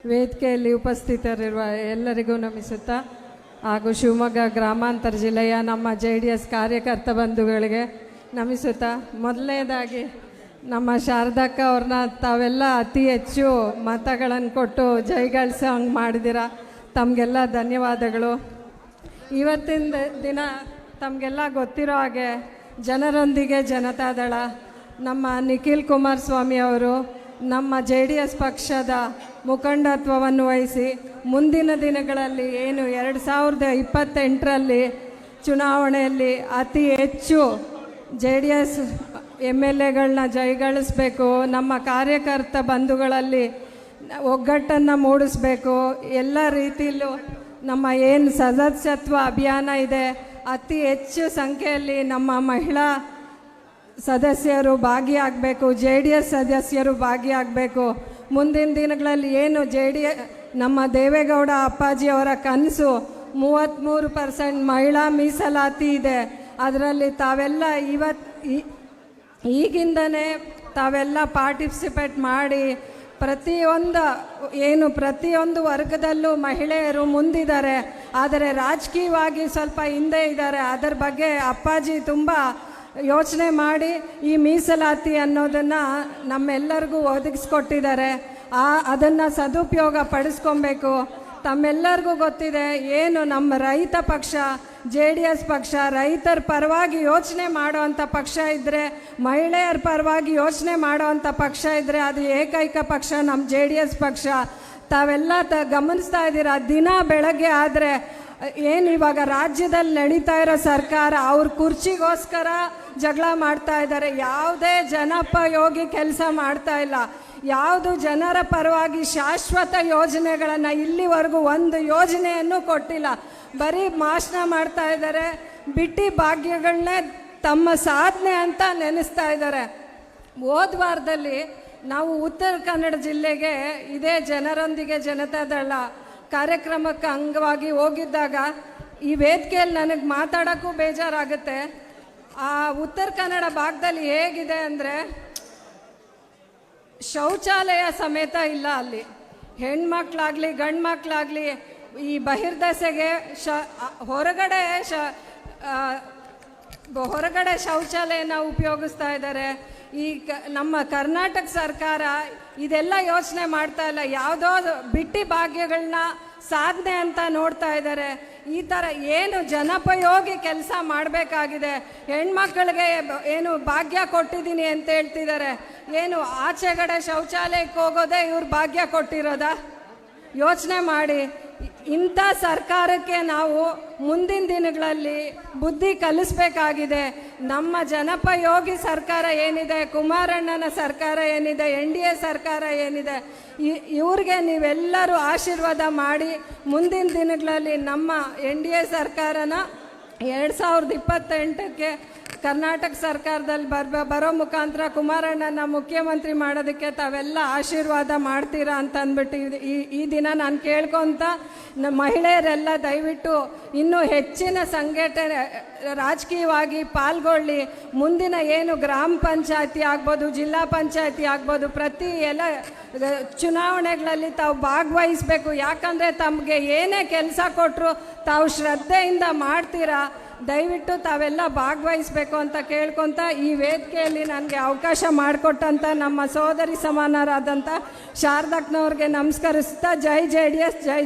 ವೇದಿಕೆಯಲ್ಲಿ ಉಪಸ್ಥಿತರಿರುವ ಎಲ್ಲರಿಗೂ ನಮಿಸುತ್ತಾ ಹಾಗೂ ಶಿವಮೊಗ್ಗ ಗ್ರಾಮಾಂತರ ಜಿಲ್ಲೆಯ ನಮ್ಮ JDS ಕಾರ್ಯಕರ್ತ ಬಂಧುಗಳಿಗೆ ನಮಿಸುತ್ತಾ, ಮೊದಲನೇದಾಗಿ ನಮ್ಮ ಶಾರದಕ್ಕ ಅವ್ರನ್ನ ತಾವೆಲ್ಲ ಅತಿ ಹೆಚ್ಚು ಮತಗಳನ್ನು ಕೊಟ್ಟು ಜೈಗಳಿಸೋ ಹಂಗೆ ಮಾಡಿದ್ದೀರ. ತಮಗೆಲ್ಲ ಧನ್ಯವಾದಗಳು. ಇವತ್ತಿನ ದಿನ ತಮಗೆಲ್ಲ ಗೊತ್ತಿರೋ ಹಾಗೆ ಜನರೊಂದಿಗೆ ಜನತಾದಳ ನಮ್ಮ ನಿಖಿಲ್ ಕುಮಾರಸ್ವಾಮಿ ಅವರು ನಮ್ಮ JDS ಪಕ್ಷದ ಮುಖಂಡತ್ವವನ್ನು ವಹಿಸಿ ಮುಂದಿನ ದಿನಗಳಲ್ಲಿ ಏನು 2028ರಲ್ಲಿ ಚುನಾವಣೆಯಲ್ಲಿ ಅತಿ ಹೆಚ್ಚು JDS MLAಗಳನ್ನ ಜಯಗಳಿಸಬೇಕು, ನಮ್ಮ ಕಾರ್ಯಕರ್ತ ಬಂಧುಗಳಲ್ಲಿ ಒಗ್ಗಟ್ಟನ್ನು ಮೂಡಿಸಬೇಕು, ಎಲ್ಲ ರೀತಿಯಲ್ಲೂ ನಮ್ಮ ಏನು ಸದಸ್ಯತ್ವ ಅಭಿಯಾನ ಇದೆ ಅತಿ ಹೆಚ್ಚು ಸಂಖ್ಯೆಯಲ್ಲಿ ನಮ್ಮ ಮಹಿಳಾ ಸದಸ್ಯರು ಭಾಗಿಯಾಗಬೇಕು, JDS ಸದಸ್ಯರು ಭಾಗಿಯಾಗಬೇಕು. ಮುಂದಿನ ದಿನಗಳಲ್ಲಿ ಏನು ನಮ್ಮ ದೇವೇಗೌಡ ಅಪ್ಪಾಜಿಯವರ ಕನಸು 33% ಮಹಿಳಾ ಮೀಸಲಾತಿ ಇದೆ. ಅದರಲ್ಲಿ ತಾವೆಲ್ಲ ಈಗಿಂದನೇ ತಾವೆಲ್ಲ ಪಾರ್ಟಿಸಿಪೇಟ್ ಮಾಡಿ ಪ್ರತಿಯೊಂದು ವರ್ಗದಲ್ಲೂ ಮಹಿಳೆಯರು ಮುಂದಿದ್ದಾರೆ. ಆದರೆ ರಾಜಕೀಯವಾಗಿ ಸ್ವಲ್ಪ ಹಿಂದೆ ಇದ್ದಾರೆ. ಅದರ ಬಗ್ಗೆ ಅಪ್ಪಾಜಿ ತುಂಬ ಯೋಚನೆ ಮಾಡಿ ಈ ಮೀಸಲಾತಿ ಅನ್ನೋದನ್ನು ನಮ್ಮೆಲ್ಲರಿಗೂ ಒದಗಿಸ್ಕೊಟ್ಟಿದ್ದಾರೆ. ಅದನ್ನು ಸದುಪಯೋಗ ಪಡಿಸ್ಕೊಬೇಕು. ತಮ್ಮೆಲ್ಲರಿಗೂ ಗೊತ್ತಿದೆ, ಏನು ನಮ್ಮ ರೈತ ಪಕ್ಷ JDS ಪಕ್ಷ ರೈತರ ಪರವಾಗಿ ಯೋಚನೆ ಮಾಡೋವಂಥ ಪಕ್ಷ ಇದ್ದರೆ, ಮಹಿಳೆಯರ ಪರವಾಗಿ ಯೋಚನೆ ಮಾಡೋವಂಥ ಪಕ್ಷ ಇದ್ದರೆ ಅದು ಏಕೈಕ ಪಕ್ಷ ನಮ್ಮ JDS ಪಕ್ಷ. ತಾವೆಲ್ಲ ಗಮನಿಸ್ತಾ ಇದ್ದೀರಾ, ದಿನ ಬೆಳಗ್ಗೆ ಆದರೆ ಏನು ಇವಾಗ ರಾಜ್ಯದಲ್ಲಿ ನಡೀತಾ ಇರೋ ಸರ್ಕಾರ ಅವ್ರ ಕುರ್ಚಿಗೋಸ್ಕರ ಜಗಳ ಮಾಡ್ತಾ ಇದ್ದಾರೆ. ಯಾವುದೇ ಜನೋಪಯೋಗಿ ಕೆಲಸ ಮಾಡ್ತಾ ಇಲ್ಲ. ಯಾವುದು ಜನರ ಪರವಾಗಿ ಶಾಶ್ವತ ಯೋಜನೆಗಳನ್ನು ಇಲ್ಲಿವರೆಗೂ ಒಂದು ಯೋಜನೆಯನ್ನು ಕೊಟ್ಟಿಲ್ಲ. ಬರೀ ಭಾಷಣ ಮಾಡ್ತಾ ಇದ್ದಾರೆ. ಬಿಟ್ಟಿ ಭಾಗ್ಯಗಳನ್ನೇ ತಮ್ಮ ಸಾಧನೆ ಅಂತ ನೆನೆಸ್ತಾ ಇದ್ದಾರೆ. ಹೋದ ವಾರದಲ್ಲಿ ನಾವು ಉತ್ತರ ಕನ್ನಡ ಜಿಲ್ಲೆಗೆ ಇದೇ ಜನರೊಂದಿಗೆ ಜನತಾದಳ ಕಾರ್ಯಕ್ರಮಕ್ಕೆ ಅಂಗವಾಗಿ ಹೋಗಿದ್ದಾಗ ಈ ವೇದಿಕೆಯಲ್ಲಿ ನನಗೆ ಮಾತಾಡೋಕ್ಕೂ ಬೇಜಾರಾಗುತ್ತೆ. ಆ ಉತ್ತರ ಕನ್ನಡ ಭಾಗದಲ್ಲಿ ಹೇಗಿದೆ ಅಂದರೆ ಶೌಚಾಲಯ ಸಮೇತ ಇಲ್ಲ. ಅಲ್ಲಿ ಹೆಣ್ಮಕ್ಳಾಗಲಿ ಗಂಡು ಮಕ್ಕಳಾಗಲಿ ಈ ಬಹಿರ್ದೆಸೆಗೆ ಹೊರಗಡೆ ಶೌಚಾಲಯನ ಉಪಯೋಗಿಸ್ತಾ ಇದ್ದಾರೆ. ಈ ನಮ್ಮ ಕರ್ನಾಟಕ ಸರ್ಕಾರ ಇದೆಲ್ಲ ಯೋಚನೆ ಮಾಡ್ತಾ ಇಲ್ಲ. ಯಾವುದೋ ಬಿಟ್ಟಿ ಭಾಗ್ಯಗಳನ್ನ ಸಾಧನೆ ಅಂತ ನೋಡ್ತಾ ಇದ್ದಾರೆ. ಈ ಥರ ಏನು ಜನೋಪಯೋಗಿ ಕೆಲಸ ಮಾಡಬೇಕಾಗಿದೆ. ಹೆಣ್ಮಕ್ಳಿಗೆ ಏನು ಭಾಗ್ಯ ಕೊಟ್ಟಿದ್ದೀನಿ ಅಂತ ಹೇಳ್ತಿದ್ದಾರೆ. ಏನು ಆಚೆಗಡೆ ಶೌಚಾಲಯಕ್ಕೆ ಹೋಗೋದೇ ಇವ್ರು ಭಾಗ್ಯ ಕೊಟ್ಟಿರೋದಾ? ಯೋಚನೆ ಮಾಡಿ. ಇಂಥ ಸರ್ಕಾರಕ್ಕೆ ನಾವು ಮುಂದಿನ ದಿನಗಳಲ್ಲಿ ಬುದ್ಧಿ ಕಲಿಸ್ಬೇಕಾಗಿದೆ. ನಮ್ಮ ಜನೋಪಯೋಗಿ ಸರ್ಕಾರ ಏನಿದೆ, ಕುಮಾರಣ್ಣನ ಸರ್ಕಾರ ಏನಿದೆ, NDA ಸರ್ಕಾರ ಏನಿದೆ, ಇವ್ರಿಗೆ ನೀವೆಲ್ಲರೂ ಆಶೀರ್ವಾದ ಮಾಡಿ ಮುಂದಿನ ದಿನಗಳಲ್ಲಿ ನಮ್ಮ NDA ಸರ್ಕಾರನ 2028ಕ್ಕೆ ಕರ್ನಾಟಕ ಸರ್ಕಾರದಲ್ಲಿ ಬರೋ ಮುಖಾಂತರ ಕುಮಾರಣ್ಣನ ಮುಖ್ಯಮಂತ್ರಿ ಮಾಡೋದಕ್ಕೆ ತಾವೆಲ್ಲ ಆಶೀರ್ವಾದ ಮಾಡ್ತೀರಾ ಅಂತ ಅಂದ್ಬಿಟ್ಟು ಈ ದಿನ ನಾನು ಕೇಳ್ಕೊತ ಮಹಿಳೆಯರೆಲ್ಲ ದಯವಿಟ್ಟು ಇನ್ನೂ ಹೆಚ್ಚಿನ ಸಂಘಟನೆ ರಾಜಕೀಯವಾಗಿ ಪಾಲ್ಗೊಳ್ಳಿ. ಮುಂದಿನ ಏನು ಗ್ರಾಮ ಪಂಚಾಯತಿ ಆಗ್ಬೋದು, ಜಿಲ್ಲಾ ಪಂಚಾಯತಿ ಆಗ್ಬೋದು, ಪ್ರತಿ ಎಲ್ಲ ಚುನಾವಣೆಗಳಲ್ಲಿ ತಾವು ಭಾಗವಹಿಸಬೇಕು. ಯಾಕಂದರೆ ತಮಗೆ ಏನೇ ಕೆಲಸ ಕೊಟ್ಟರು ತಾವು ಶ್ರದ್ಧೆಯಿಂದ ಮಾಡ್ತೀರಾ. ದಯವಿಟ್ಟು ತಾವೆಲ್ಲ ಭಾಗವಹಿಸಬೇಕು ಅಂತ ಕೇಳ್ಕೊತ ಈ ವೇದಿಕೆಯಲ್ಲಿ ನನಗೆ ಅವಕಾಶ ಮಾಡಿಕೊಟ್ಟಂಥ ನಮ್ಮ ಸೋದರಿ ಸಮಾನರಾದಂಥ ಶಾರದಕ್ಕನವ್ರಿಗೆ ನಮಸ್ಕರಿಸ್ತಾ ಜೈ JDS ಜೈ